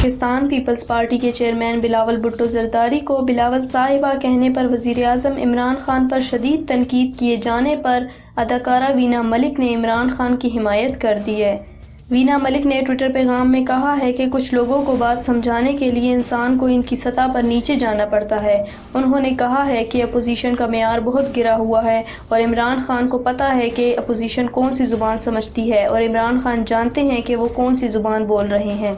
Pakistan Peoples party کے chairman Bilawal Bhutto Zardari کو بلاول صاحبہ کہنے پر وزیر اعظم عمران خان پر شدید تنقید کیے جانے پر اداکارہ وینا ملک نے عمران خان کی حمایت کر دی ہے۔ وینا ملک نے ٹویٹر پیغام میں کہا ہے کہ کچھ لوگوں کو بات سمجھانے کے لیے انسان کو ان کی سطح پر نیچے جانا پڑتا ہے۔ انہوں نے کہا ہے کہ اپوزیشن کا معیار بہت گرا ہوا ہے اور عمران خان کو پتہ ہے کہ اپوزیشن کون سی زبان سمجھتی ہے اور عمران خان جانتے ہیں کہ وہ کون سی زبان بول رہے ہیں۔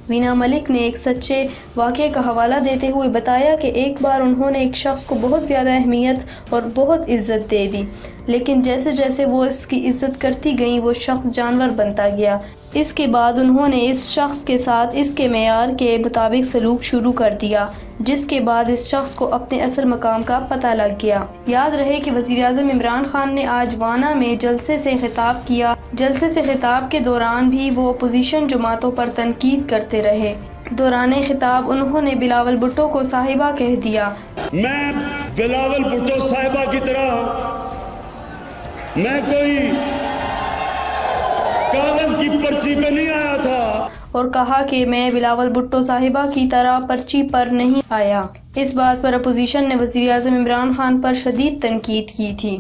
وینا ملک نے ایک سچے واقعے کا حوالہ دیتے ہوئے بتایا کہ ایک بار انہوں نے ایک شخص کو بہت زیادہ اہمیت اور بہت عزت دے دی، لیکن جیسے جیسے وہ اس کی عزت کرتی گئیں وہ شخص جانور بنتا گیا۔ اس کے بعد انہوں نے اس شخص کے ساتھ اس کے معیار کے مطابق سلوک شروع کر دیا، جس کے بعد اس شخص کو اپنے اصل مقام کا پتہ لگ گیا۔ یاد رہے کہ وزیر اعظم عمران خان نے آج وانا میں جلسے سے خطاب کیا۔ جلسے سے خطاب کے دوران بھی وہ اپوزیشن جماعتوں پر تنقید کرتے رہے۔ دوران خطاب انہوں نے بلاول بھٹو کو صاحبہ کہہ دیا۔ میں بلاول بھٹو صاحبہ کی طرح میں کوئی کاغذ کی پرچی پہ نہیں آیا تھا، اور کہا کہ میں بلاول بھٹو صاحبہ کی طرح پرچی پر نہیں آیا۔ اس بات پر اپوزیشن نے وزیر اعظم عمران خان پر شدید تنقید کی تھی۔